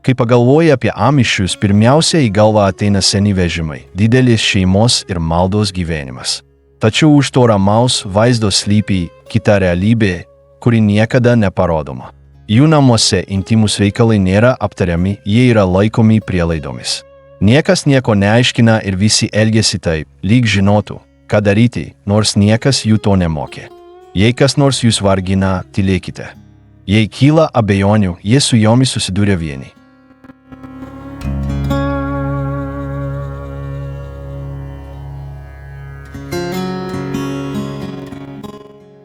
Kai pagalvoji apie amišius, pirmiausia į galvą ateina seni vežimai, didelės šeimos ir maldos gyvenimas. Tačiau už to ramaus vaizdo slypi kita realybė, kuri niekada neparodoma. Jų namuose intimus reikalai nėra aptariami, jie yra laikomi prielaidomis. Niekas nieko neaiškina ir visi elgiasi taip, lyg žinotų, ką daryti, nors niekas jų to nemokė. Jei kas nors jūs vargina, tylėkite. Jei kyla abejonių, jie su jomis susidūrė vieni.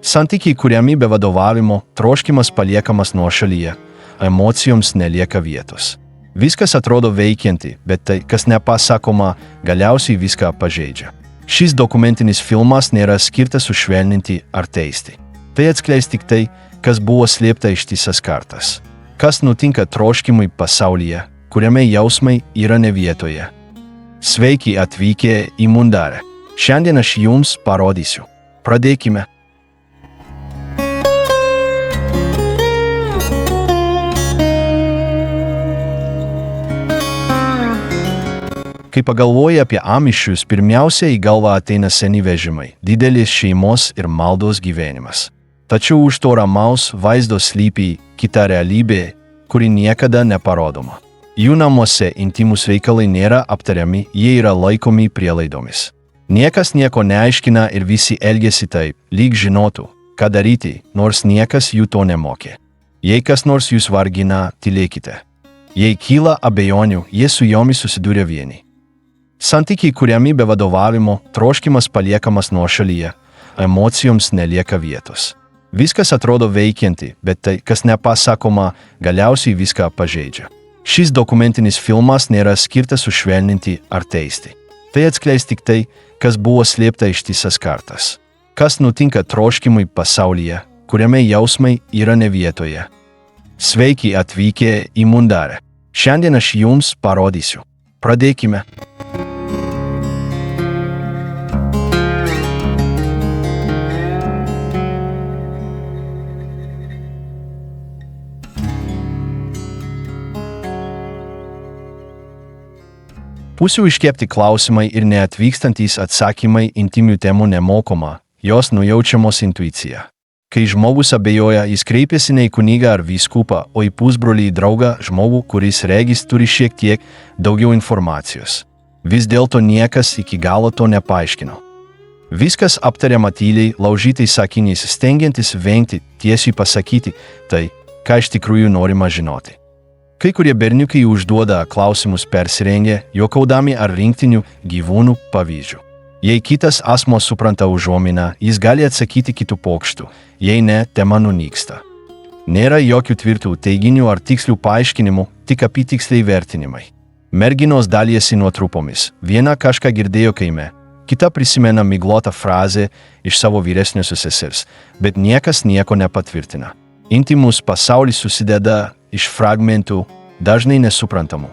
Santykiai kuriami be vadovavimo, troškimas paliekamas nuošalyje, emocijoms nelieka vietos. Viskas atrodo veikianti, bet tai, kas nepasakoma, galiausiai viską pažeidžia. Šis dokumentinis filmas nėra skirtas sušvelninti ar teisti. Tai atskleis tik tai, kas buvo slėpta ištisas kartas. Kas nutinka troškimui pasaulyje, kuriame jausmai yra ne vietoje. Sveiki atvykę į Mundarę. Šiandien aš jums parodysiu. Pradėkime. Kai pagalvoji apie amišius, pirmiausia į galvą ateina seni vežimai, didelės šeimos ir maldos gyvenimas. Tačiau už to ramaus vaizdo slypi kita realybė, kuri niekada neparodoma. Jų namuose intimus reikalai nėra aptariami, jie yra laikomi prielaidomis. Niekas nieko neaiškina ir visi elgiasi taip, lyg žinotų, ką daryti, nors niekas jų to nemokė. Jei kas nors jūs vargina, tylėkite. Jei kyla abejonių, jie su jomis susidūrė vieni. Santykiai kuriami be vadovavimo, troškimas paliekamas nuošalyje, emocijoms nelieka vietos. Viskas atrodo veikianti, bet tai, kas nepasakoma, galiausiai viską pažeidžia. Šis dokumentinis filmas nėra skirtas sušvelninti ar teisti. Tai atskleis tik tai, kas buvo slėpta ištisas kartas. Kas nutinka troškimui pasaulyje, kuriame jausmai yra ne vietoje. Sveiki atvykę į Mundarę. Šiandien aš jums parodysiu. Pradėkime. Pusių iškepti klausimai ir neatvykstantys atsakymai intimių temų nemokoma, jos nujaučiamos intuicija. Kai žmogus abejoja, jis kreipiasi ne į kunigą ar vyskupą, o į pusbrolį draugą, žmogų, kuris regis turi šiek tiek daugiau informacijos. Vis dėlto niekas iki galo to nepaaiškino. Viskas aptariama tyliai, laužytais sakiniais, stengiantis vengti, tiesiai pasakyti tai, ką iš tikrųjų norima žinoti. Kai kurie berniukai užduoda klausimus persirengę, juokaudami ar rinktinių gyvūnų pavyzdžių. Jei kitas asmo supranta užuominą, jis gali atsakyti kitų pokštų, jei ne, tema nunyksta. Nėra jokių tvirtų teiginių ar tikslių paaiškinimų, tik apytiksliai vertinimai. Merginos dalijasi nuotrupomis, viena kažką girdėjo kaime, kita prisimena miglotą frazę iš savo vyresniosios sesers, bet niekas nieko nepatvirtina. Intimus pasaulis susideda iš fragmentų, dažnai nesuprantamų.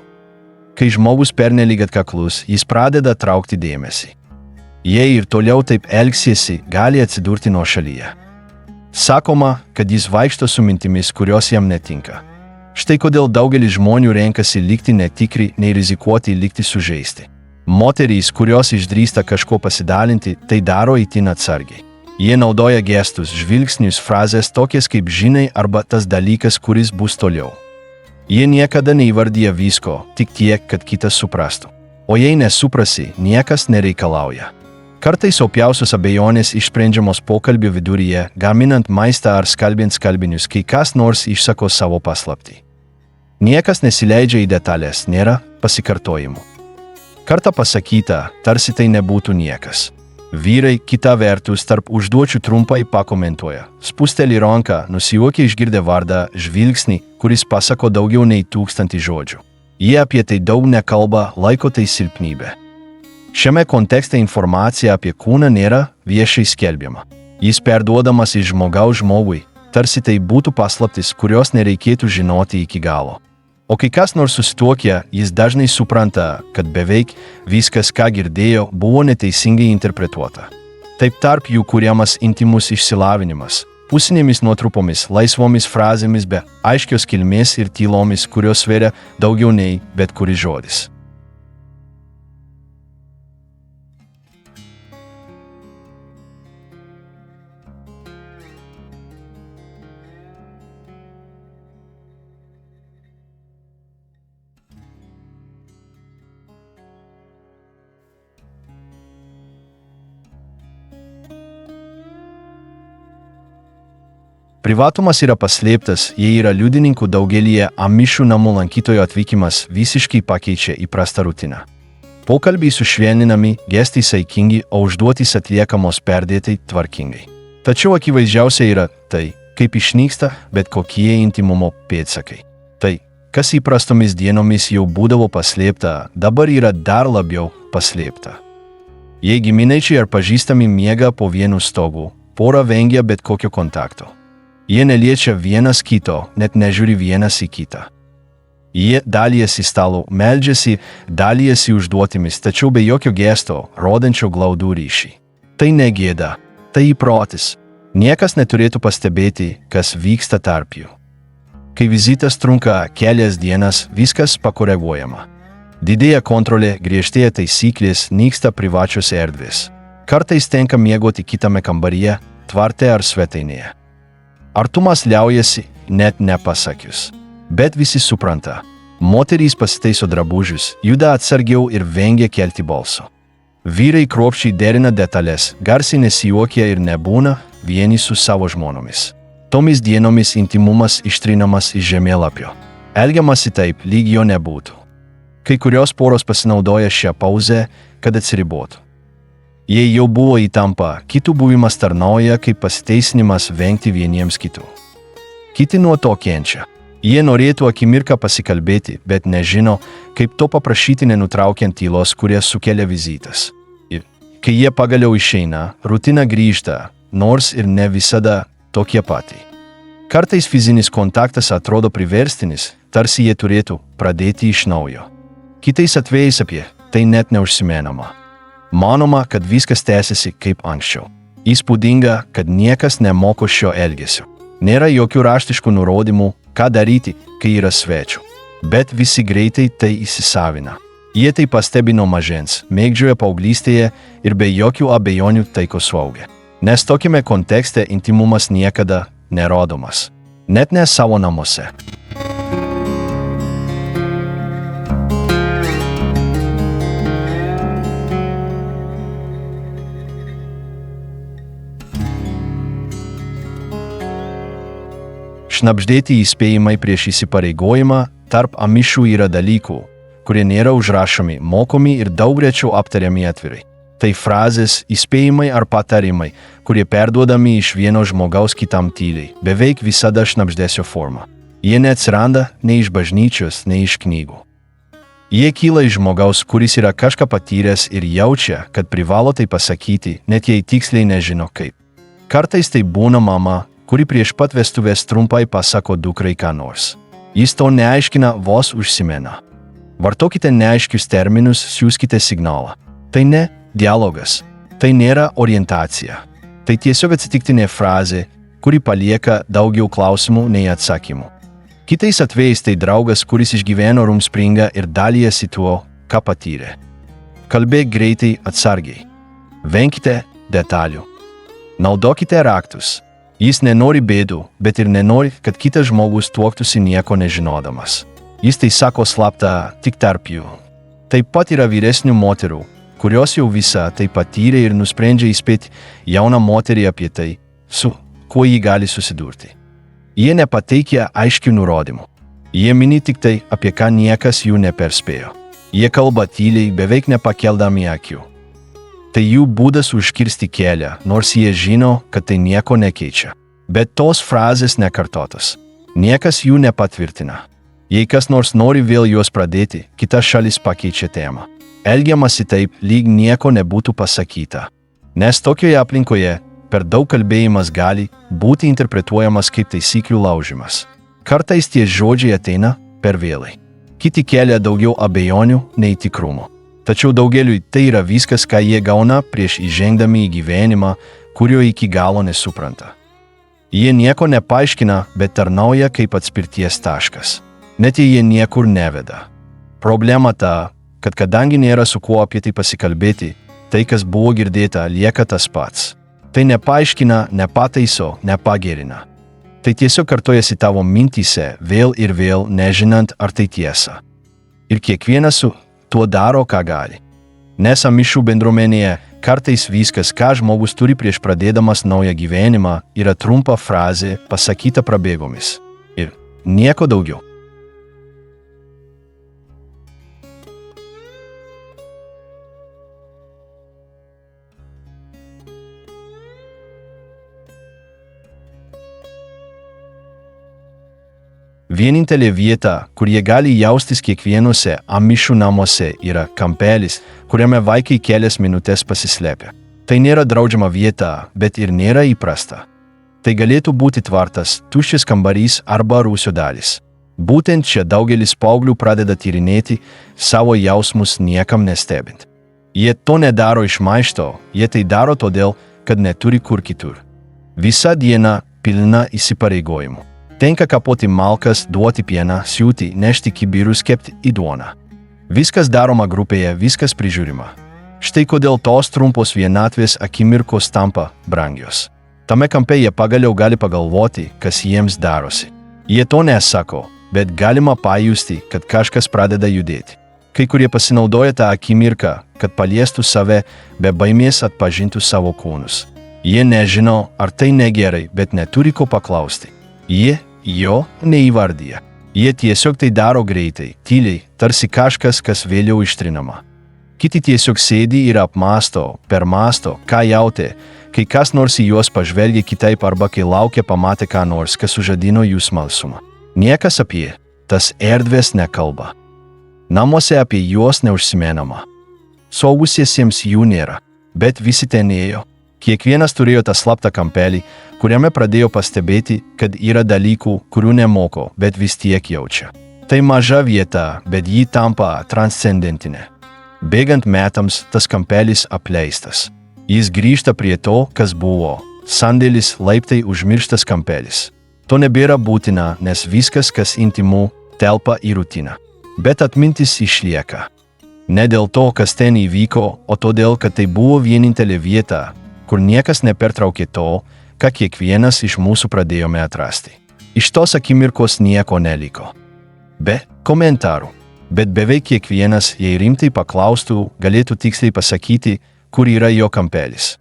Kai žmogus pernelyg atkaklus, jis pradeda traukti dėmesį. Jei ir toliau taip elgsiesi, gali atsidurti nuošalyje. Sakoma, kad jis vaikšto su mintimis, kurios jam netinka. Štai kodėl daugelis žmonių renkasi likti netikri, nei rizikuoti likti sužeisti. Moterys, kurios išdrįsta kažko pasidalinti, tai daro itin atsargiai. Jie naudoja gestus, žvilgsnius, frazes tokias kaip žinai arba tas dalykas, kuris bus toliau. Jie niekada neįvardyja visko, tik tiek, kad kitas suprastų. O jei nesuprasi, niekas nereikalauja. Kartais opiausios abejonės išsprendžiamos pokalbio viduryje, gaminant maistą ar skalbiant skalbinius, kai kas nors išsako savo paslaptį. Niekas nesileidžia į detalės, nėra pasikartojimų. Kartą pasakyta, tarsi tai nebūtų niekas. Vyrai, kita vertus, tarp užduočių trumpai pakomentuoja. Spusteli ranką, nusijuokia išgirdę vardą, žvilgsnį, kuris pasako daugiau nei 1000 žodžių. Jie apie tai daug nekalba, laiko tai silpnybė. Šiame kontekste informacija apie kūną nėra viešai skelbiama. Jis perduodamas iš žmogaus žmogui, tarsi tai būtų paslaptis, kurios nereikėtų žinoti iki galo. O kai kas nors susituokia, jis dažnai supranta, kad beveik viskas, ką girdėjo, buvo neteisingai interpretuota. Taip tarp jų kuriamas intimus išsilavinimas, pusinėmis nuotrupomis, laisvomis frazėmis be aiškios kilmės ir tylomis, kurios sveria daugiau nei bet kuris žodis. Privatumas yra paslėptas, jei yra liudininkų daugelyje amišų namų lankytojo atvykimas visiškai pakeičia įprastą rutiną. Pokalbiai sušvelninami, gestai saikingi, o užduotys atliekamos perdėtai tvarkingai. Tačiau akivaizdžiausia yra tai, kaip išnyksta bet kokie intimumo pėdsakai. Tai, kas įprastomis dienomis jau būdavo paslėpta, dabar yra dar labiau paslėpta. Jei giminaičiai ar pažįstami miega po vienu stogu, pora vengia bet kokio kontakto. Jie neliečia vienas kito, net nežiūri vienas į kitą. Jie dalijasi stalu, meldžiasi, dalijasi užduotimis, tačiau be jokio gesto, rodančio glaudų ryšį. Tai ne gėda, tai įprotis. Niekas neturėtų pastebėti, kas vyksta tarp jų. Kai vizitas trunka kelias dienas, viskas pakoreguojama. Didėja kontrolė, griežtėja taisyklės, nyksta privačios erdvės. Kartais tenka miegoti kitame kambaryje, tvarte ar svetainėje. Artumas liaujasi, net nepasakius. Bet visi supranta. Moterys pasitaiso drabužius, juda atsargiau ir vengia kelti balso. Vyrai kruopščiai derina detalės, garsiai nesijuokia ir nebūna vieni su savo žmonomis. Tomis dienomis intimumas ištrinamas iš žemėlapio. Elgiamasi taip, lyg jo nebūtų. Kai kurios poros pasinaudoja šią pauzę, kad atsiribotų. Jei jau buvo įtampa, kitų buvimas tarnauja kaip pasiteisinimas vengti vieniems kitų. Kiti nuo to kenčia. Jie norėtų akimirką pasikalbėti, bet nežino, kaip to paprašyti nenutraukiant tylos, kurie sukelia vizitas. Ir kai jie pagaliau išeina, rutina grįžta, nors ir ne visada tokie patys. Kartais fizinis kontaktas atrodo priverstinis, tarsi jie turėtų pradėti iš naujo. Kitais atvejais apie tai net neužsimenama. Manoma, kad viskas tęsiasi kaip anksčiau. Įspūdinga, kad niekas nemoko šio elgesio. Nėra jokių raštiškų nurodymų, ką daryti, kai yra svečių. Bet visi greitai tai įsisavina. Jie tai pastebi nuo mažens, mėgdžioja paauglystėje ir be jokių abejonių taiko suaugę. Nes tokiame kontekste intimumas niekada nerodomas. Net ne savo namuose. Šnabždėti įspėjimai prieš įsipareigojimą tarp amišų yra dalykų, kurie nėra užrašomi, mokomi ir daug rečiau aptariami atvirai. Tai frazės, įspėjimai ar patarimai, kurie perduodami iš vieno žmogaus kitam tyliai, beveik visada šnabždesio forma. Jie neatsiranda nei iš bažnyčios, nei iš knygų. Jie kyla iš žmogaus, kuris yra kažką patyręs ir jaučia, kad privalo tai pasakyti, net jei tiksliai nežino kaip. Kartais tai būna mama, kuri prieš pat vestuvės trumpai pasako dukrai ką nors. Jis to neaiškina, vos užsimena. Vartokite neaiškius terminus, siųskite signalą. Tai ne dialogas. Tai nėra orientacija. Tai tiesiog atsitiktinė frazė, kuri palieka daugiau klausimų nei atsakymų. Kitais atvejais tai draugas, kuris išgyveno rumspringą ir dalijasi tuo, ką patyrė. Kalbėk greitai, atsargiai. Venkite detalių. Naudokite raktus. Jis nenori bėdų, bet ir nenori, kad kitas žmogus tuoktųsi nieko nežinodamas. Jis tai sako slapta tik tarp jų. Taip pat yra vyresnių moterų, kurios jau visą tai patyrė ir nusprendžia įspėti jauną moterį apie tai, su kuo ji gali susidurti. Jie nepateikia aiškių nurodymų. Jie mini tik tai, apie ką niekas jų neperspėjo. Jie kalba tyliai, beveik nepakeldami akių. Tai jų būdas užkirsti kelią, nors jie žino, kad tai nieko nekeičia. Bet tos frazės nekartotos. Niekas jų nepatvirtina. Jei kas nors nori vėl juos pradėti, kita šalis pakeičia temą. Elgiamasi taip, lyg nieko nebūtų pasakyta. Nes tokioje aplinkoje per daug kalbėjimas gali būti interpretuojamas kaip taisyklių laužimas. Kartais tie žodžiai ateina per vėlai. Kiti kelia daugiau abejonių nei tikrumo. Tačiau daugeliui tai yra viskas, ką jie gauna prieš įžengdami į gyvenimą, kurio iki galo nesupranta. Jie nieko nepaaiškina, bet tarnauja kaip atspirties taškas. Net jei jie niekur neveda. Problema ta, kad kadangi nėra su kuo apie tai pasikalbėti, tai, kas buvo girdėta, lieka tas pats. Tai nepaaiškina, nepataiso, nepagerina. Tai tiesiog kartojasi tavo mintyse vėl ir vėl, nežinant, ar tai tiesa. Ir kiekvienas su tuo daro, ką gali. Nes Amišų bendruomenėje kartais viskas, ką žmogus turi prieš pradėdamas naują gyvenimą, yra trumpa frazė pasakyta prabėgomis. Ir nieko daugiau. Vienintelė vieta, kur jie gali jaustis kiekvienuose Amišų namuose, yra kampelis, kuriame vaikai kelias minutės pasislėpia. Tai nėra draudžiama vieta, bet ir nėra įprasta. Tai galėtų būti tvartas, tuščias kambarys arba rūsio dalis. Būtent čia daugelis paauglių pradeda tyrinėti savo jausmus niekam nestebint. Jie to nedaro iš maišto, jie tai daro todėl, kad neturi kur kitur. Visa diena pilna įsipareigojimų. Tenka kapoti malkas, duoti pieną, siūti, nešti kibirus, kepti į duoną. Viskas daroma grupėje, viskas prižiūrima. Štai kodėl tos trumpos vienatvės akimirkos tampa brangios. Tame kampe jie pagaliau gali pagalvoti, kas jiems darosi. Jie to nesako, bet galima pajusti, kad kažkas pradeda judėti. Kai kurie pasinaudoja tą akimirką, kad paliestų save, be baimės atpažintų savo kūnus. Jie nežino, ar tai negerai, bet neturi ko paklausti. Jie jo neįvardyja. Jie tiesiog tai daro greitai, tyliai, tarsi kažkas, kas vėliau ištrinama. Kiti tiesiog sėdi ir apmąsto, permąsto, ką jautė, kai kas nors į juos pažvelgia kitaip arba kai laukia pamatė ką nors, kas sužadino jų smalsumą. Niekas apie tas erdvės nekalba. Namuose apie juos neužsimenama. Suaugusiesiems jų nėra, bet visi ten ėjo. Kiekvienas turėjo tą slaptą kampelį, kuriame pradėjo pastebėti, kad yra dalykų, kurių nemoko, bet vis tiek jaučia. Tai maža vieta, bet ji tampa transcendentinė. Bėgant metams, tas kampelis apleistas. Jis grįžta prie to, kas buvo. Sandėlis, laiptai, užmirštas kampelis. To nebėra būtina, nes viskas, kas intimu, telpa į rutiną. Bet atmintis išlieka. Ne dėl to, kas ten įvyko, o todėl, kad tai buvo vienintelė vieta, kur niekas nepertraukė to, ką kiekvienas iš mūsų pradėjome atrasti. Iš tos akimirkos nieko neliko. Be komentarų. Bet beveik kiekvienas, jei rimtai paklaustų, galėtų tiksliai pasakyti, kur yra jo kampelis.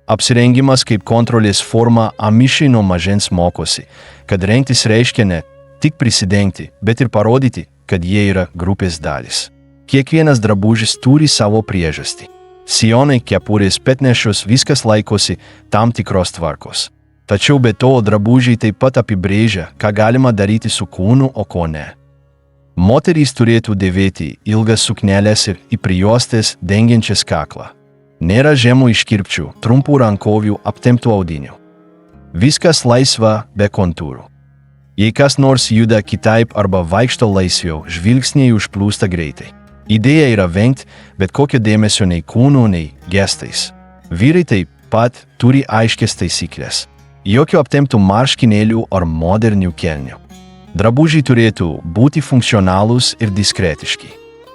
Apsirengimas kaip kontrolės forma Amišai nuo mažens mokosi, kad rengtis reiškia ne tik prisidengti, bet ir parodyti, kad jie yra grupės dalis. Kiekvienas drabužis turi savo priežastį. Sijonai, kepurės, petnešios, viskas laikosi tam tikros tvarkos. Tačiau be to drabužiai taip pat apibrėžia, ką galima daryti su kūnu, o ko ne. Moterys turėtų dėvėti ilgas sukneles ir įprijuostės dengiančias kaklą. Nėra žemų iškirpčių, trumpų rankovių, aptemptų audinių. Viskas laisva, be kontūrų. Jei kas nors juda kitaip arba vaikšto laisviau, žvilgsniai užplūsta greitai. Idėja yra vengti bet kokio dėmesio nei kūnų, nei gestais. Vyrai taip pat turi aiškias taisyklės. Jokio aptemptų marškinėlių ar modernių kelnių. Drabužiai turėtų būti funkcionalūs ir diskretiški.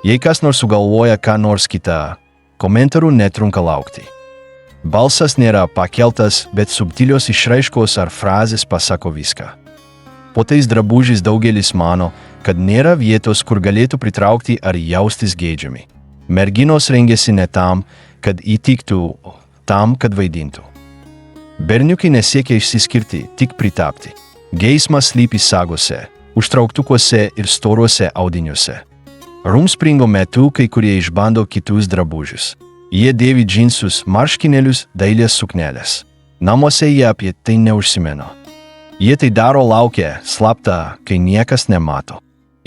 Jei kas nors sugalvoja ką nors kitą, komentarų netrunka laukti. Balsas nėra pakeltas, bet subtilios išraiškos ar frazės pasako viską. Po tais drabužiais daugelis mano, kad nėra vietos, kur galėtų pritraukti ar jaustis geidžiami. Merginos rengiasi ne tam, kad įtiktų, tam, kad vaidintų. Berniukai nesiekia išsiskirti, tik pritapti. Geismas slypi sagose, užtrauktukuose ir storuose audiniuose. Rumspringo metu kai kurie išbando kitus drabužius. Jie dėvi džinsus, marškinėlius, dailias sukneles. Namuose jie apie tai neužsimena. Jie tai daro lauke, slapta, kai niekas nemato.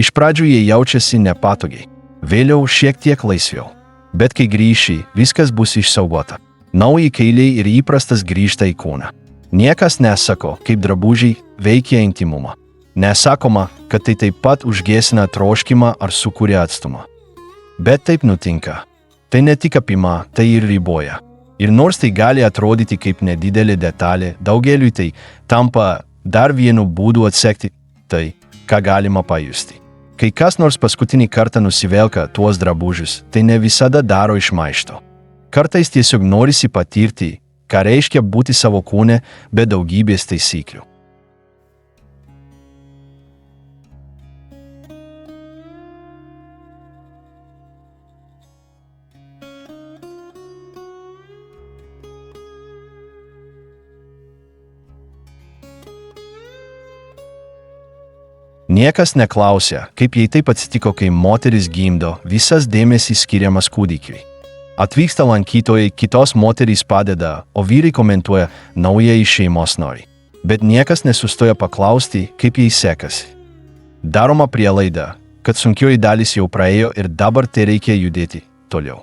Iš pradžių jie jaučiasi nepatogiai, vėliau šiek tiek laisviau. Bet kai grįši, viskas bus išsaugota. Nauji kailiai ir įprastas grįžta į kūną. Niekas nesako, kaip drabužiai veikia intimumą. Nesakoma, kad tai taip pat užgesina troškimą ar sukuria atstumą. Bet taip nutinka. Tai ne tik apima, tai ir riboja. Ir nors tai gali atrodyti kaip nedidelė detalė, daugeliui tai tampa dar vienu būdu atsekti tai, ką galima pajusti. Kai kas nors paskutinį kartą nusivelka tuos drabužius, tai ne visada daro iš maišto. Kartais tiesiog norisi patirti, ką reiškia būti savo kūne be daugybės taisyklių. Niekas neklausia, kaip jai taip atsitiko, kai moteris gimdo, visas dėmesys skiriamas kūdikiui. Atvyksta lankytojai, kitos moterys padeda, o vyrai komentuoja naująjį šeimos narį. Bet niekas nesustoja paklausti, kaip jai sekasi. Daroma prielaida, kad sunkioji dalis jau praėjo ir dabar tai reikia judėti toliau.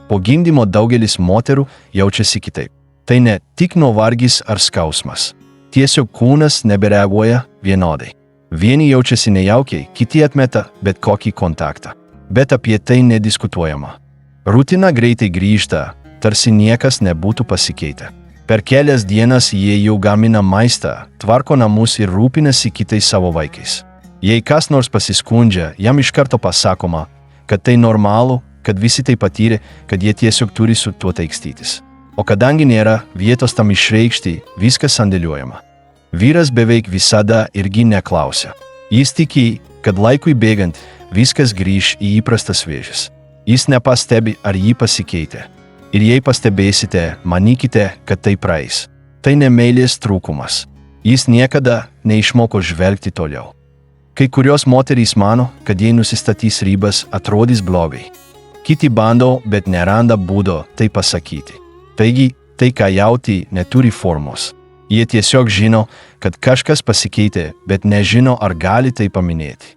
Po gimdymo daugelis moterų jaučiasi kitaip. Tai ne tik nuovargis ar skausmas. Tiesiog kūnas nebereaguoja vienodai. Vieni jaučiasi nejaukiai, kiti atmeta bet kokį kontaktą. Bet apie tai nediskutuojama. Rutina greitai grįžta, tarsi niekas nebūtų pasikeitę. Per kelias dienas jie jau gamina maistą, tvarko namus ir rūpinasi kitais savo vaikais. Jei kas nors pasiskundžia, jam iš karto pasakoma, kad tai normalu, kad visi tai patyrė, kad jie tiesiog turi su tuo taikstytis. O kadangi nėra vietos tam išreikšti, viskas sandėliuojama. Vyras beveik visada irgi neklausia. Jis tiki, kad laikui bėgant viskas grįš į įprastas vėžes. Jis nepastebi, ar jį pasikeitė. Ir jei pastebėsite, manykite, kad tai praeis. Tai ne meilės trūkumas. Jis niekada neišmoko žvelgti toliau. Kai kurios moterys mano, kad jei nusistatys ribas, atrodys blogai. Kiti bando, bet neranda būdo tai pasakyti. Taigi, tai, ką jauti, neturi formos. Jie tiesiog žino, kad kažkas pasikeitė, bet nežino, ar gali tai paminėti.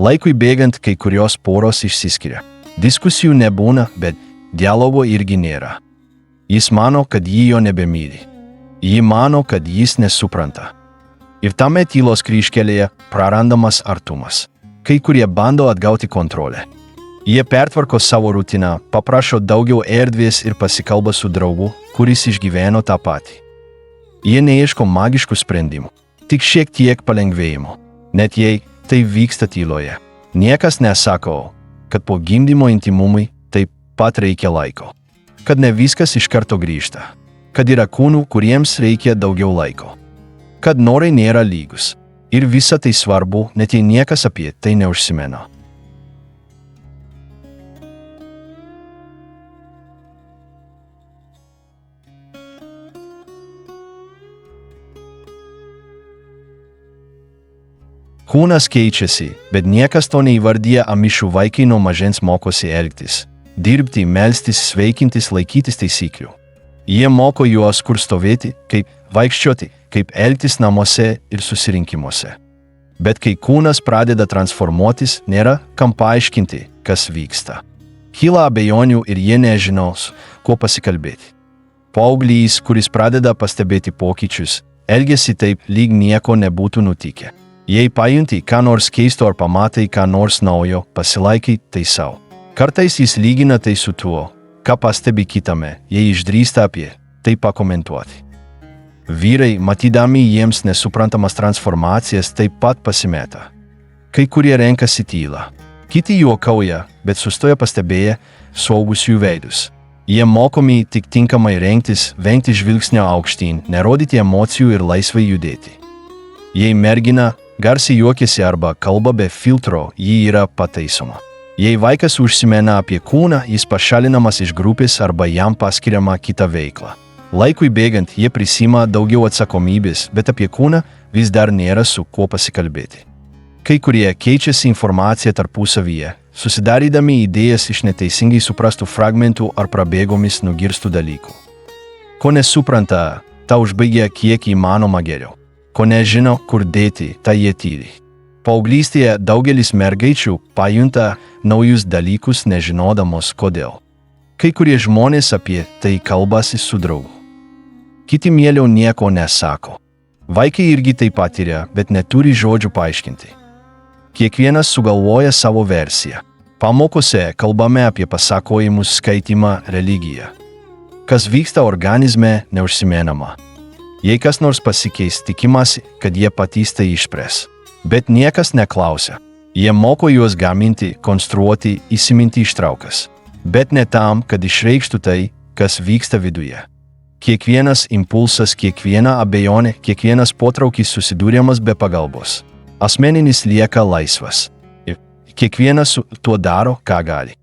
Laikui bėgant, kai kurios poros išsiskiria. Diskusijų nebūna, bet dialogo irgi nėra. Jis mano, kad jį jo nebemyli. Ji mano, kad jis nesupranta. Ir tame tylos kryžkelėje prarandamas artumas. Kai kurie bando atgauti kontrolę. Jie pertvarko savo rutiną, paprašo daugiau erdvės ir pasikalba su draugu, kuris išgyveno tą patį. Jie neieško magiškų sprendimų, tik šiek tiek palengvėjimo. Net jei tai vyksta tyloje. Niekas nesako, kad po gimdymo intimumui taip pat reikia laiko. Kad ne viskas iš karto grįžta. Kad yra kūnų, kuriems reikia daugiau laiko. Kad norai nėra lygus. Ir visa tai svarbu, net jei niekas apie tai neužsimena. Kūnas keičiasi, bet niekas to neįvardyja. Amišų vaikai nuo mažens mokosi elgtis, dirbti, melstis, sveikintis, laikytis taisyklių. Jie moko juos, kur stovėti, kaip vaikščioti, kaip elgtis namuose ir susirinkimuose. Bet kai kūnas pradeda transformuotis, nėra kam paaiškinti, kas vyksta. Kyla abejonių ir jie nežinos, kuo pasikalbėti. Paauglys, kuris pradeda pastebėti pokyčius, elgiasi taip, lyg nieko nebūtų nutikę. Jei pajunti, ką nors keisto ar pamatai, ką nors naujo, pasilaikai tai savo. Kartais jis lygina tai su tuo, ką pastebi kitame, jei išdrįsta apie tai pakomentuoti. Vyrai, matydami jiems nesuprantamas transformacijas, taip pat pasimeta. Kai kurie renkasi tylą. Kiti juokauja, bet sustoja pastebėję suaugusių veidus. Jie mokomi tik tinkamai rengtis, vengti žvilgsnio aukštyn, nerodyti emocijų ir laisvai judėti. Jei mergina garsiai juokiasi arba kalba be filtro, ji yra pataisoma. Jei vaikas užsimena apie kūną, jis pašalinamas iš grupės arba jam paskiriama kita veikla. Laikui bėgant, jie prisima daugiau atsakomybės, bet apie kūną vis dar nėra su kuo pasikalbėti. Kai kurie keičiasi informaciją tarpusavyje, susidarydami idėjas iš neteisingai suprastų fragmentų ar prabėgomis nugirstų dalykų. Ko nesupranta, tą užbaigia kiek įmanoma geriau. Ko nežino, kur dėti, tą jie tyli. Paauglystėje daugelis mergaičių pajunta naujus dalykus nežinodamos kodėl. Kai kurie žmonės apie tai kalbasi su draugu. Kiti mieliau nieko nesako. Vaikai irgi tai patiria, bet neturi žodžių paaiškinti. Kiekvienas sugalvoja savo versiją. Pamokose kalbame apie pasakojimus, skaitymą, religiją. Kas vyksta organizme, neužsimenama. Jei kas nors pasikeis, tikimasi, kad jie patys tai išspręs. Bet niekas neklausia. Jie moko juos gaminti, konstruoti, įsiminti ištraukas. Bet ne tam, kad išreikštų tai, kas vyksta viduje. Kiekvienas impulsas, kiekviena abejonė, kiekvienas potraukis susidūriamas be pagalbos. Asmeninis lieka laisvas. Ir kiekvienas su tuo daro, ką gali.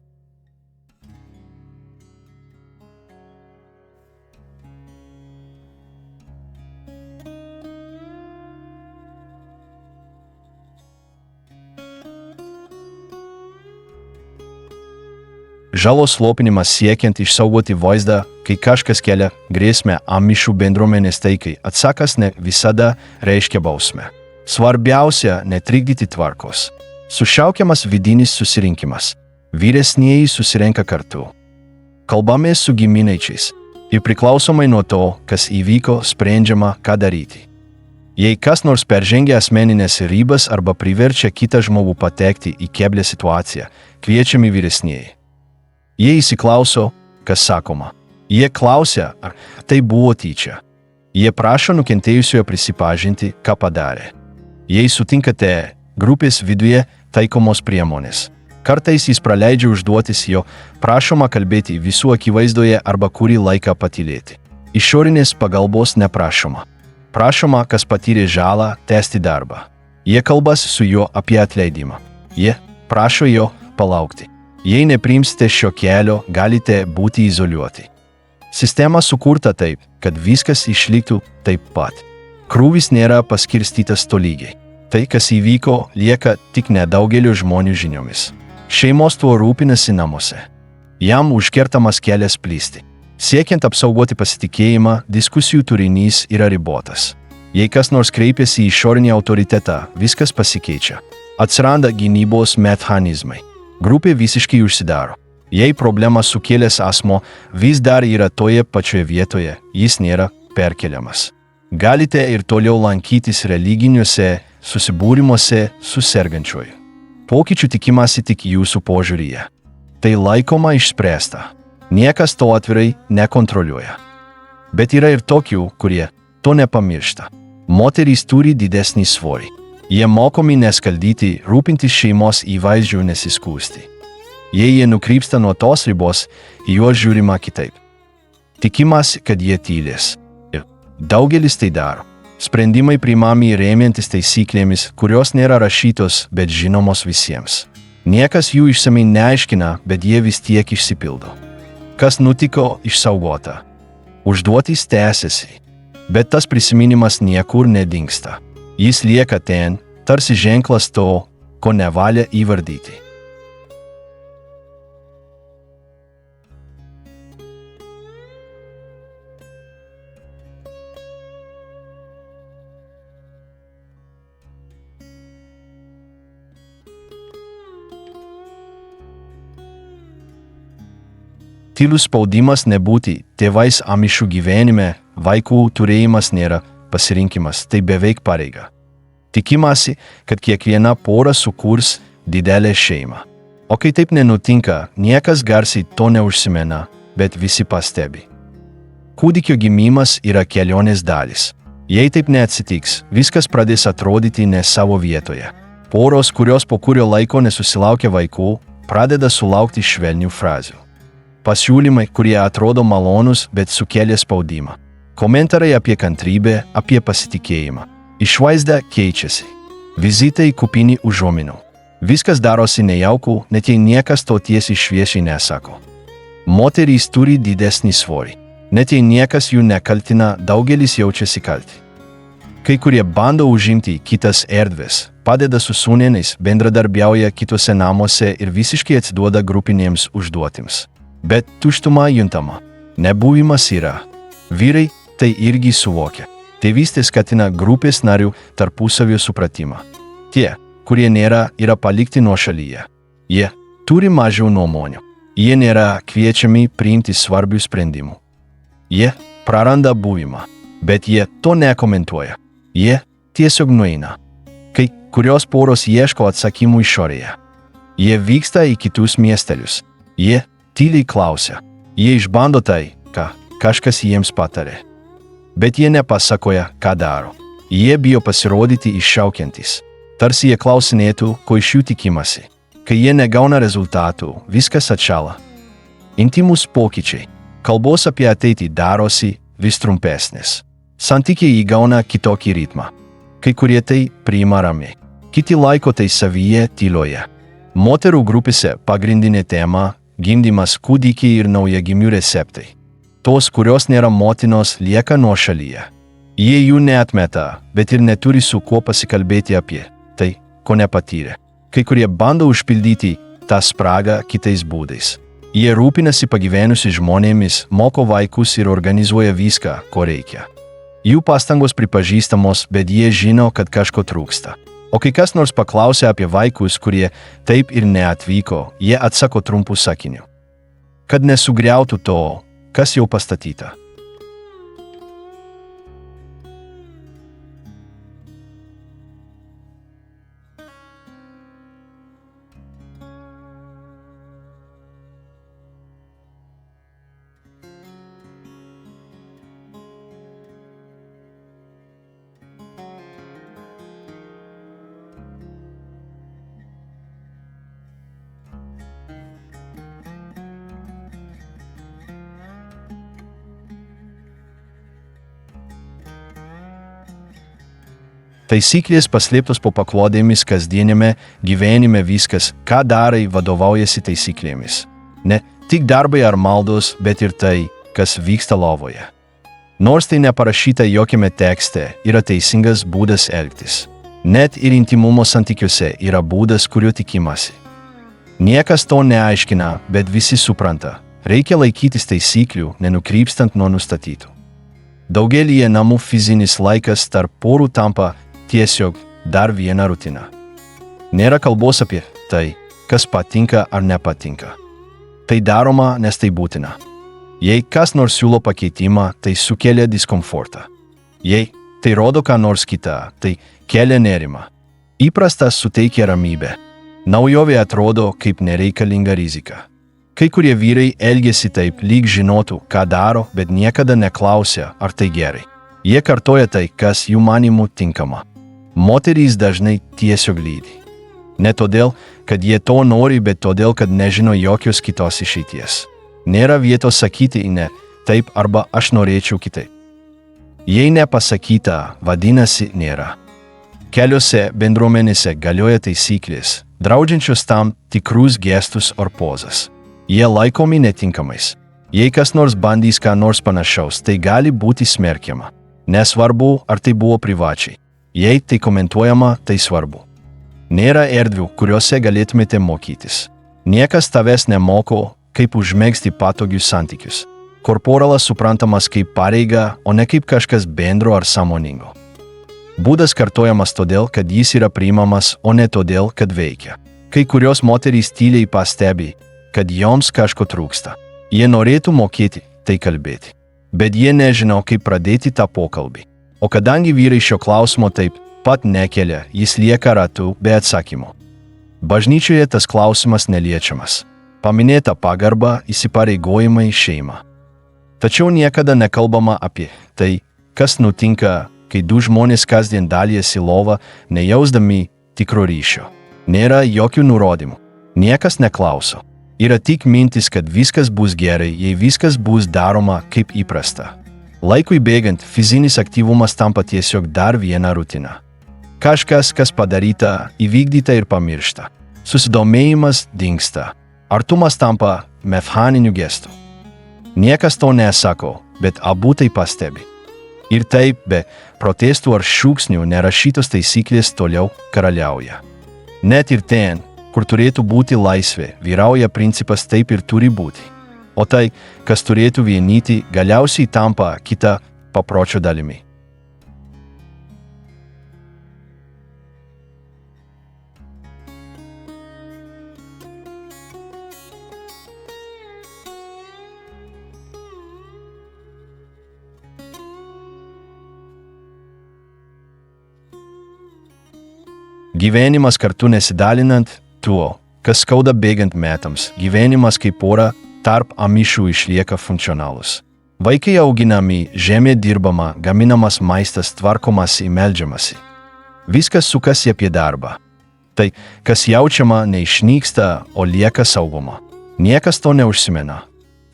Žalos slopinimas siekiant išsaugoti vaizdą, kai kažkas kelia grėsmę amišų bendruomenės taikai, atsakas ne visada reiškia bausmę. Svarbiausia netrikdyti tvarkos. Sušaukiamas vidinis susirinkimas. Vyresnieji susirenka kartu. Kalbamės su giminaičiais. Ir priklausomai nuo to, kas įvyko, sprendžiama, ką daryti. Jei kas nors peržengia asmeninės ribas arba priverčia kitą žmogų patekti į keblią situaciją, kviečiami vyresnieji. Jie įsiklauso, kas sakoma. Jie klausia, ar tai buvo tyčia. Jie prašo nukentėjusiojo prisipažinti, ką padarė. Jei sutinkate, grupės viduje taikomos priemonės. Kartais jis praleidžia užduotis, jo prašoma kalbėti visų akivaizdoje arba kurį laiką patylėti. Išorinės pagalbos neprašoma. Prašoma, kas patyrė žalą, tęsti darbą. Jie kalbasi su juo apie atleidimą. Jie prašo jo palaukti. Jei nepriimsite šio kelio, galite būti izoliuoti. Sistema sukurta taip, kad viskas išliktų taip pat. Krūvis nėra paskirstytas tolygiai. Tai, kas įvyko, lieka tik nedaugelio žmonių žiniomis. Šeimos tuo rūpinasi namuose. Jam užkertamas kelias plisti. Siekiant apsaugoti pasitikėjimą, diskusijų turinys yra ribotas. Jei kas nors kreipiasi į išorinį autoritetą, viskas pasikeičia. Atsiranda gynybos mechanizmai. Grupė visiškai užsidaro. Jei problema sukėlęs asmo vis dar yra toje pačioje vietoje, jis nėra perkeliamas. Galite ir toliau lankytis religiniuose susibūrimuose su sergančiuoju. Pokyčių tikimasi tik jūsų požiūryje. Tai laikoma išspręsta. Niekas to atvirai nekontroliuoja. Bet yra ir tokių, kurie to nepamiršta. Moterys turi didesnį svorį. Jie mokomi neskaldyti, rūpintis šeimos įvaizdžių, nesiskųsti. Jei jie nukrypsta nuo tos ribos, į juos žiūrima kitaip. Tikimasi, kad jie tylės. Ir daugelis tai daro. Sprendimai priimami remiantis taisyklėmis, kurios nėra rašytos, bet žinomos visiems. Niekas jų išsamei neaiškina, bet jie vis tiek išsipildo. Kas nutiko, išsaugota. Užduotys tęsiasi. Bet tas prisiminimas niekur nedingsta. Jis lieka ten, tarsi ženklas to, ko nevalia įvardyti. Tylus spaudimas nebūti tėvais amišų gyvenime, vaikų turėjimas nėra pasirinkimas, tai beveik pareiga. Tikimasi, kad kiekviena pora sukurs didelę šeimą. O kai taip nenutinka, niekas garsiai to neužsimena, bet visi pastebi. Kūdikio gimimas yra kelionės dalis. Jei taip neatsitiks, viskas pradės atrodyti ne savo vietoje. Poros, kurios po kurio laiko nesusilaukia vaikų, pradeda sulaukti švelnių frazių. Pasiūlymai, kurie atrodo malonus, bet sukelia spaudimą. Komentarai apie kantrybę, apie pasitikėjimą. Išvaizda keičiasi. Vizitai kupini užuominų. Viskas darosi nejauku, net jei niekas to tiesiai šviesiai nesako. Moterys turi didesnį svorį. Net jei niekas jų nekaltina, daugelis jaučiasi kalti. Kai kurie bando užimti kitas erdves, padeda su sūnėnais, bendradarbiauja kitose namuose ir visiškai atsiduoda grupinėms užduotims. Bet tuštuma juntama. Nebuvimas yra. Vyrai tai irgi suvokia. Tėvystė skatina grupės narių tarpusavio supratimą. Tie, kurie nėra, yra palikti nuošalyje. Jie turi mažiau nuomonių. Jie nėra kviečiami priimti svarbių sprendimų. Jie praranda buvimą, bet jie to nekomentuoja. Jie tiesiog nueina. Kai kurios poros ieško atsakymų išorėje. Jie vyksta į kitus miestelius. Jie tyliai klausia. Jie išbando tai, ką kažkas jiems patarė. Bet jie nepasakoja, ką daro. Jie bijo pasirodyti iššaukiantys. Tarsi jie klausinėtų, ko iš jų tikimasi. Kai jie negauna rezultatų, viskas atšala. Intimus pokyčiai. Kalbos apie ateitį darosi vis trumpesnės. Santykiai įgauna kitokį ritmą. Kai kurie tai priima ramiai. Kiti laiko tai savyje tyloje. Moterų grupėse pagrindinė tema – gimdymas, kūdikiai ir naujagimių receptai. Tos, kurios nėra motinos, lieka nuošalyje. Jie jų neatmeta, bet ir neturi su kuo pasikalbėti apie tai, ko nepatyrė. Kai kurie bando užpildyti tą spragą kitais būdais. Jie rūpinasi pagyvenusiais žmonėmis, moko vaikus ir organizuoja viską, ko reikia. Jų pastangos pripažįstamos, bet jie žino, kad kažko trūksta. O kai kas nors paklausia apie vaikus, kurie taip ir neatvyko, jie atsako trumpų sakinių. Kad nesugriautų to, kas jau pastatyta. Taisyklės paslėptos po paklodėmis kasdienėme gyvenime viskas, ką darai, vadovaujasi taisyklėmis. Ne tik darbai ar maldos, bet ir tai, kas vyksta lovoje. Nors tai neparašyta jokiame tekste, yra teisingas būdas elgtis. Net ir intimumo santykiuose yra būdas, kuriuo tikimasi. Niekas to neaiškina, bet visi supranta. Reikia laikytis taisyklių, nenukrypstant nuo nustatytų. Daugelyje namų fizinis laikas tarp porų tampa tiesiog dar viena rutina. Nėra kalbos apie tai, kas patinka ar nepatinka. Tai daroma, nes tai būtina. Jei kas nors siūlo pakeitimą, tai sukelia diskomfortą. Jei tai rodo ką nors kitą, tai kelia nerimą. Įprastas suteikia ramybę. Naujovė atrodo kaip nereikalinga rizika. Kai kurie vyrai elgiasi taip, lyg žinotų, ką daro, bet niekada neklausia, ar tai gerai. Jie kartoja tai, kas jų manymų tinkama. Moterys dažnai tiesiog lydi. Ne todėl, kad jie to nori, bet todėl, kad nežino jokios kitos išeities. Nėra vietos sakyti ne, taip arba aš norėčiau kitaip. Jei nepasakyta, vadinasi nėra. Keliose bendruomenėse galioja taisyklės, draudžiančios tam tikrus gestus ar pozas. Jie laikomi netinkamais. Jei kas nors bandys ką nors panašaus, tai gali būti smerkiama. Nesvarbu, ar tai buvo privačiai. Jei tai komentuojama, tai svarbu. Nėra erdvių, kuriuose galėtumėte mokytis. Niekas tavęs nemoko, kaip užmegzti patogius santykius. Korporalas suprantamas kaip pareiga, o ne kaip kažkas bendro ar sąmoningo. Būdas kartojamas todėl, kad jis yra priimamas, o ne todėl, kad veikia. Kai kurios moterys tyliai pastebi, kad joms kažko trūksta. Jie norėtų mokėti tai kalbėti, bet jie nežino, kaip pradėti tą pokalbį. O kadangi vyrai šio klausimo taip pat nekelia, jis lieka ratu be atsakymo. Bažnyčioje tas klausimas neliečiamas. Paminėta pagarba, įsipareigojimai, šeima. Tačiau niekada nekalbama apie tai, kas nutinka, kai du žmonės kasdien dalijasi lovą, nejausdami tikro ryšio. Nėra jokių nurodymų. Niekas neklauso. Yra tik mintis, kad viskas bus gerai, jei viskas bus daroma kaip įprasta. Laikui bėgant, fizinis aktyvumas tampa tiesiog dar viena rutina. Kažkas, kas padaryta, įvykdyta ir pamiršta. Susidomėjimas dingsta. Artumas tampa mechaniniu gestu. Niekas to nesako, bet abu tai pastebi. Ir taip, be protestų ar šūksnių, nerašytos taisyklės toliau karaliauja. Net ir ten, kur turėtų būti laisvė, vyrauja principas taip ir turi būti. O tai, kas turėtų vienyti, galiausiai tampa kita papročio dalimi. Gyvenimas kartu nesidalinant tuo, kas skauda bėgant metams, gyvenimas kaip pora tarp amišų išlieka funkcionalus. Vaikai auginami, žemė dirbama, gaminamas maistas, tvarkomasi, meldžiamasi. Viskas sukasi apie darbą. Tai, kas jaučiama, neišnyksta, o lieka saugoma. Niekas to neužsimena.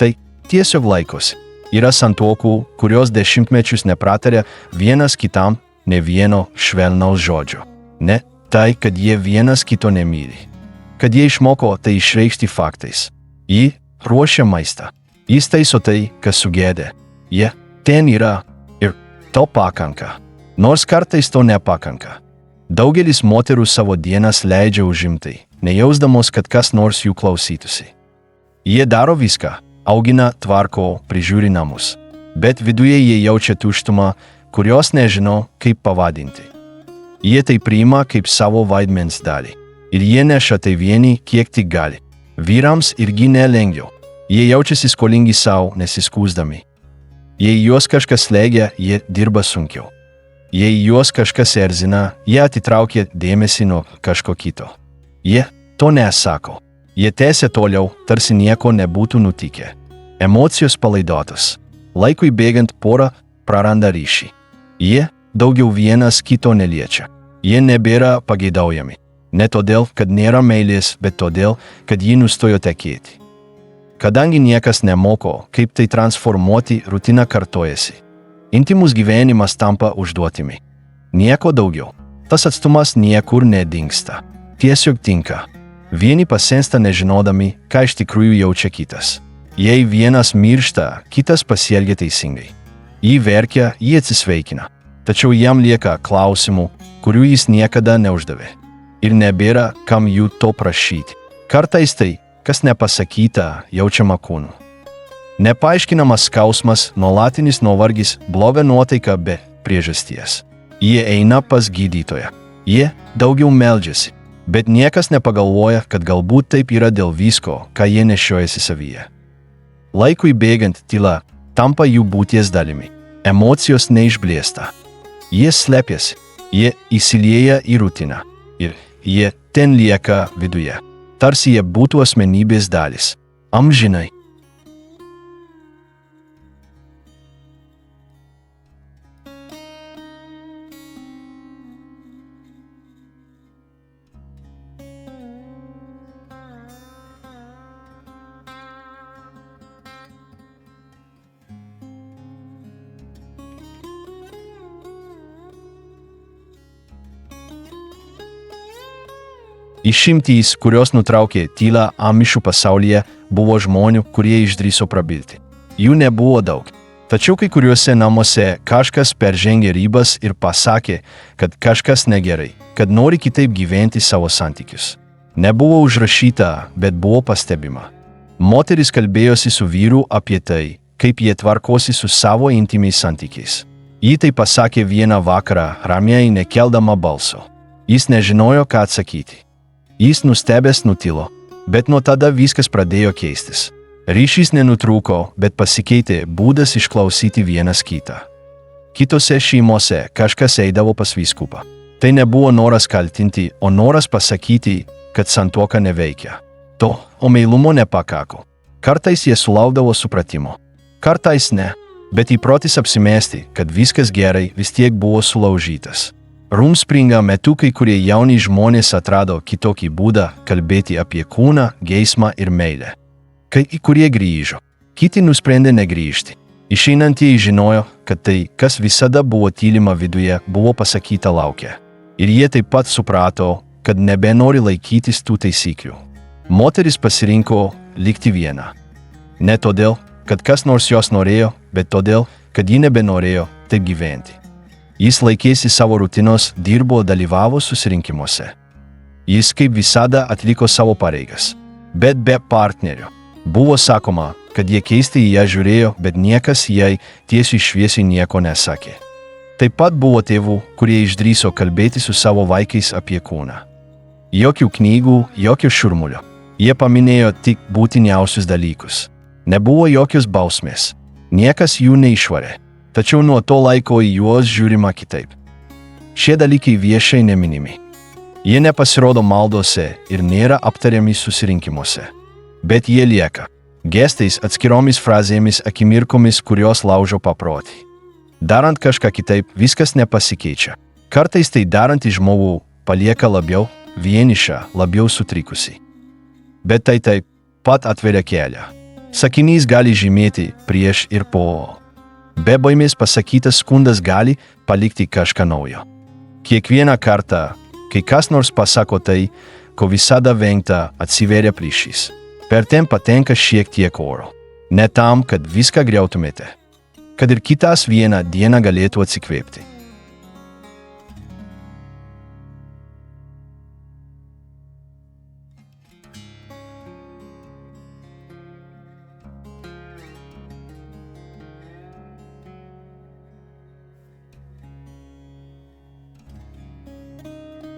Tai tiesiog laikosi. Yra santuokų, kurios dešimtmečius nepratarė vienas kitam ne vieno švelnaus žodžio. Ne tai, kad jie vienas kito nemyli. Kad jie išmoko tai išreikšti faktais. Ji ruošia maistą. Jis taiso tai, kas sugėdė. Jie ten yra ir to pakanka. Nors kartais to nepakanka. Daugelis moterų savo dienas leidžia užimtai, nejausdamos, kad kas nors jų klausytųsi. Jie daro viską, augina, tvarko, prižiūri namus. Bet viduje jie jaučia tuštumą, kurios nežino, kaip pavadinti. Jie tai priima kaip savo vaidmens dalį. Ir jie neša tai vieni, kiek tik gali. Vyrams irgi nelengviau. Jie jaučiasi skolingi savo, nesiskųsdami. Jei juos kažkas slėgia, jie dirba sunkiau. Jei juos kažkas erzina, jie atitraukia dėmesį nuo kažko kito. Jie to nesako. Jie tęsia toliau, tarsi nieko nebūtų nutikę. Emocijos palaidotos. Laikui bėgant pora praranda ryšį. Jie daugiau vienas kito neliečia. Jie nebėra pageidaujami. Ne todėl, kad nėra meilės, bet todėl, kad ji nustojo tekėti. Kadangi niekas nemoko, kaip tai transformuoti, rutina kartojasi. Intimus gyvenimas tampa užduotimi. Nieko daugiau. Tas atstumas niekur nedingsta. Tiesiog tinka. Vieni pasensta nežinodami, ką iš tikrųjų jaučia kitas. Jei vienas miršta, kitas pasielgia teisingai. Jį verkia, jį atsisveikina. Tačiau jam lieka klausimų, kurių jis niekada neuždavė. Ir nebėra, kam jų to prašyti. Kartais tai, kas nepasakyta, jaučiama kūnu. Nepaaiškinamas skausmas, nuolatinis nuovargis, bloga nuotaika be priežasties. Jie eina pas gydytoją. Jie daugiau meldžiasi. Bet niekas nepagalvoja, kad galbūt taip yra dėl visko, ką jie nešiojasi savyje. Laikui bėgant tyla tampa jų būties dalimi. Emocijos neišblėsta. Jie slepiasi. Jie įsilieja į rutiną. Ir jie ten lieka viduje. Tarsi jie būtų asmenybės dalis. Amžinai. Išimtys, kurios nutraukė tylą amišų pasaulyje, buvo žmonių, kurie išdrįso prabilti. Jų nebuvo daug. Tačiau kai kuriuose namuose kažkas peržengė ribas ir pasakė, kad kažkas negerai, kad nori kitaip gyventi savo santykius. Nebuvo užrašyta, bet buvo pastebima. Moteris kalbėjosi su vyru apie tai, kaip jie tvarkosi su savo intimiais santykiais. Ji tai pasakė vieną vakarą, ramiai nekeldama balso. Jis nežinojo, ką atsakyti. Jis nustebęs nutilo, bet nuo tada viskas pradėjo keistis. Ryšys nenutrūko, bet pasikeitė būdas išklausyti vienas kitą. Kitose šeimose kažkas eidavo pas vyskupą. Tai nebuvo noras kaltinti, o noras pasakyti, kad santuoka neveikia. To, o meilumo nepakako. Kartais jie sulaukdavo supratimo. Kartais ne, bet įprotis apsimesti, kad viskas gerai, vis tiek buvo sulaužytas. Rumspringa metu kai kurie jauni žmonės atrado kitokį būdą kalbėti apie kūną, geismą ir meilę. Kai kurie grįžo, kiti nusprendė negrįžti. Išeinantieji žinojo, kad tai, kas visada buvo tylima viduje, buvo pasakyta laukia. Ir jie taip pat suprato, kad nebenori laikytis tų taisyklių. Moteris pasirinko likti viena. Ne todėl, kad kas nors jos norėjo, bet todėl, kad ji nebenorėjo taip gyventi. Jis laikėsi savo rutinos, dirbo, dalyvavo susirinkimuose. Jis kaip visada atliko savo pareigas, bet be partnerio. Buvo sakoma, kad jie keistai į ją žiūrėjo, bet niekas jai tiesiai šviesiai nieko nesakė. Taip pat buvo tėvų, kurie išdrįso kalbėti su savo vaikais apie kūną. Jokių knygų, jokio šurmulio. Jie paminėjo tik būtiniausius dalykus. Nebuvo jokios bausmės. Niekas jų neišvarė. Tačiau nuo to laiko į juos žiūrima kitaip. Šie dalykai viešai neminimi. Jie nepasirodo maldose ir nėra aptariami susirinkimuose. Bet jie lieka. Gestais, atskiromis frazėmis, akimirkomis, kurios laužo paprotį. Darant kažką kitaip, viskas nepasikeičia. Kartais tai darantį žmogų palieka labiau vienišą, labiau sutrikusi. Bet tai taip pat atveria kelią. Sakinys gali žymėti prieš ir po. Be baimės pasakytas skundas gali palikti kažką naujo. Kiekvieną kartą, kai kas nors pasako tai, ko visada vengta, atsiveria plyšys. Per ten patenka šiek tiek oro. Ne tam, kad viską griautumėte. Kad ir kitas vieną dieną galėtų atsikvėpti.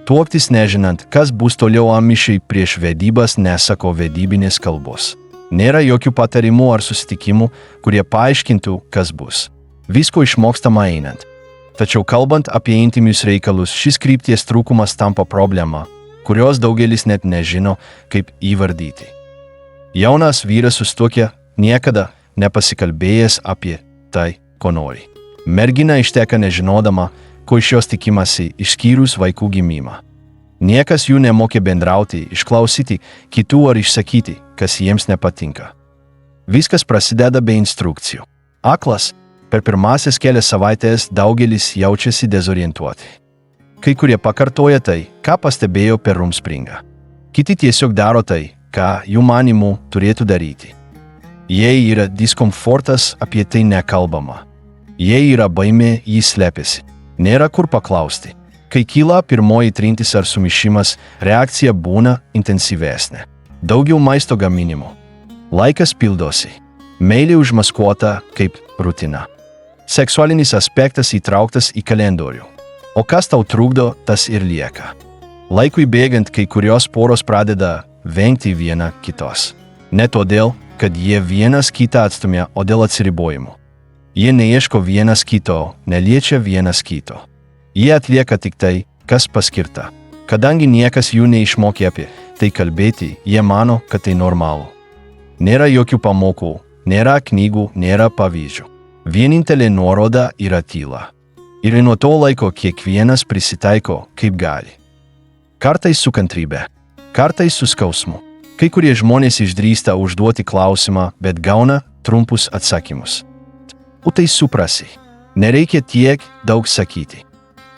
Tuoktis nežinant, kas bus toliau amišiai prieš vedybas nesako vedybinės kalbos. Nėra jokių patarimų ar susitikimų, kurie paaiškintų, kas bus. Visko išmokstama einant. Tačiau kalbant apie intimius reikalus, šis krypties trūkumas tampa problema, kurios daugelis net nežino, kaip įvardyti. Jaunas vyras sustuokia, niekada nepasikalbėjęs apie tai, ko nori. Mergina išteka nežinodama, ko iš jos tikimasi, išskyrus vaikų gimimą. Niekas jų nemokė bendrauti, išklausyti kitų ar išsakyti, kas jiems nepatinka. Viskas prasideda be instrukcijų. Aklas, per pirmąsias kelias savaitės daugelis jaučiasi dezorientuoti. Kai kurie pakartoja tai, ką pastebėjo per rumspringą. Kiti tiesiog daro tai, ką jų manymu turėtų daryti. Jei yra diskomfortas, apie tai nekalbama. Jei yra baimė, jis slepiasi. Nėra kur paklausti. Kai kyla pirmoji trintis ar sumišimas, reakcija būna intensyvesnė. Daugiau maisto gaminimo. Laikas pildosi. Meilė užmaskuota kaip rutina. Seksualinis aspektas įtrauktas į kalendorių. O kas tau trukdo, tas ir lieka. Laikui bėgant, kai kurios poros pradeda vengti viena kitos. Ne todėl, kad jie vienas kitą atstumia, o dėl atsiribojimų. Jie neieško vienas kito, neliečia vienas kito. Jie atlieka tik tai, kas paskirta. Kadangi niekas jų neišmokė apie tai kalbėti, jie mano, kad tai normalu. Nėra jokių pamokų, nėra knygų, nėra pavyzdžių. Vienintelė nuoroda yra tyla. Ir nuo to laiko kiekvienas prisitaiko, kaip gali. Kartais su kantrybe, kartais su skausmu. Kai kurie žmonės išdrįsta užduoti klausimą, bet gauna trumpus atsakymus. O tai suprasi. Nereikia tiek daug sakyti.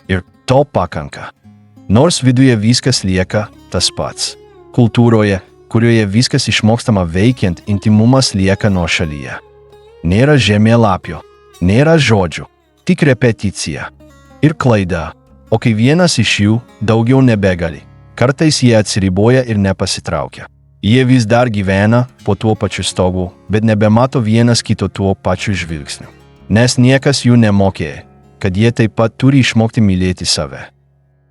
Ir to pakanka. Nors viduje viskas lieka tas pats. Kultūroje, kurioje viskas išmokstama veikiant, intimumas lieka nuošalyje. Nėra žemėlapio, nėra žodžių, tik repeticija. Ir klaida. O kai vienas iš jų daugiau nebegali, kartais jie atsiriboja ir nepasitraukia. Jie vis dar gyvena po tuo pačiu stogu, bet nebemato vienas kito tuo pačiu žvilgsniu. Nes niekas jų nemokė, kad jie taip pat turi išmokti mylėti save.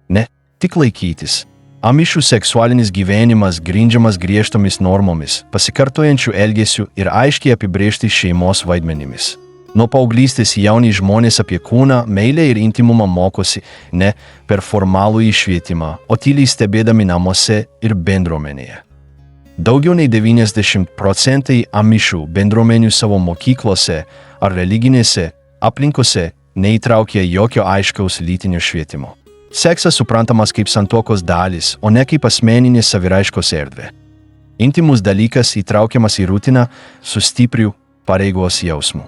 Ne, tik laikytis. Amišų seksualinis gyvenimas grindžiamas griežtomis normomis, pasikartojančių elgesių ir aiškiai apibrėžti šeimos vaidmenimis. Nuo paauglystės jauni žmonės apie kūną, meilę ir intimumą mokosi ne per formalų išvietimą, o tyliai stebėdami namuose ir bendruomenėje. Daugiau nei 90% amišų bendruomenių savo mokyklose ar religinėse aplinkose neįtraukia jokio aiškaus lytinio švietimo. Seksas suprantamas kaip santuokos dalis, o ne kaip asmeninė saviraiškos erdvė. Intimus dalykas įtraukiamas į rutiną su stipriu pareigos jausmu.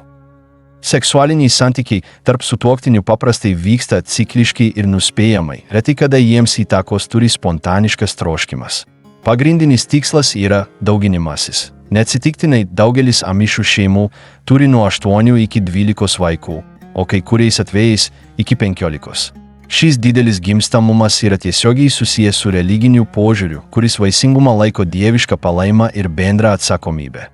Seksualiniai santykiai tarp sutuoktinių paprastai vyksta cikliškai ir nuspėjamai, retai kada jiems įtakos turi spontaniškas troškimas. Pagrindinis tikslas yra dauginimasis. Neatsitiktinai daugelis amišų šeimų turi nuo 8 iki 12 vaikų, o kai kuriais atvejais iki 15. Šis didelis gimstamumas yra tiesiogiai susijęs su religiniu požiūriu, kuris vaisingumą laiko dievišką palaimą ir bendrą atsakomybę.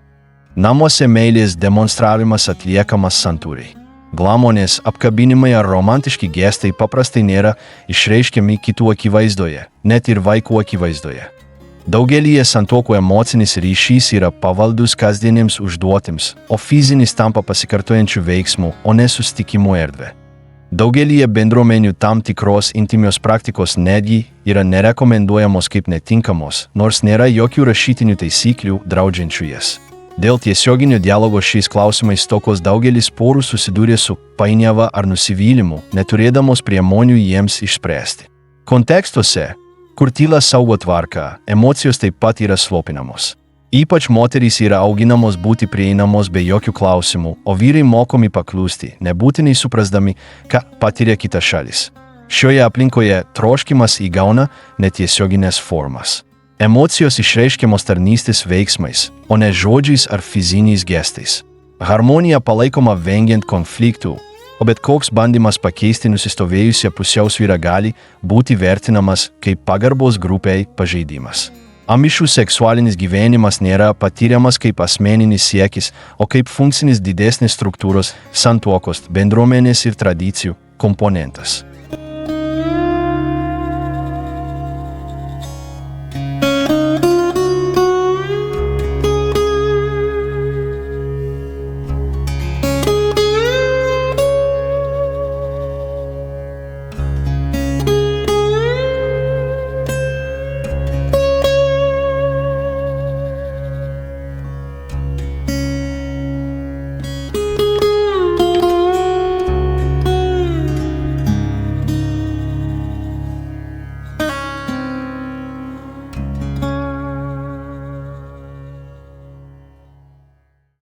Namuose meilės demonstravimas atliekamas santūriai. Glamonės, apkabinimai ar romantiški gestai paprastai nėra išreiškiami kitų akivaizdoje, net ir vaikų akivaizdoje. Daugelyje santuokų emocinis ryšys yra pavaldus kasdienėms užduotims, o fizinis tampa pasikartojančių veiksmų, o ne susitikimų erdvė. Daugelyje bendruomenių tam tikros intymios praktikos netgi yra nerekomenduojamos kaip netinkamos, nors nėra jokių rašytinių taisyklių draudžiančių jas. Dėl tiesioginio dialogo šiais klausimais stokos daugelis porų susidūrė su painiava ar nusivylimu, neturėdamos priemonių jiems išspręsti. Kontekstuose, kur tyla saugo tvarka, emocijos taip pat yra slopinamos. Ypač moterys yra auginamos būti prieinamos be jokių klausimų, o vyrai mokomi paklusti, nebūtinai suprasdami, ką patiria kitas šalis. Šioje aplinkoje troškimas įgauna netiesioginės formas. Emocijos išreiškiamos tarnystės veiksmais, o ne žodžiais ar fiziniais gestais. Harmonija palaikoma vengiant konfliktų, o bet koks bandymas pakeisti nusistovėjusią pusiausvyrą gali būti vertinamas kaip pagarbos grupiai pažeidimas. Amišų seksualinis gyvenimas nėra patiriamas kaip asmeninis siekis, o kaip funkcinis didesnės struktūros, santuokos, bendruomenės ir tradicijų komponentas.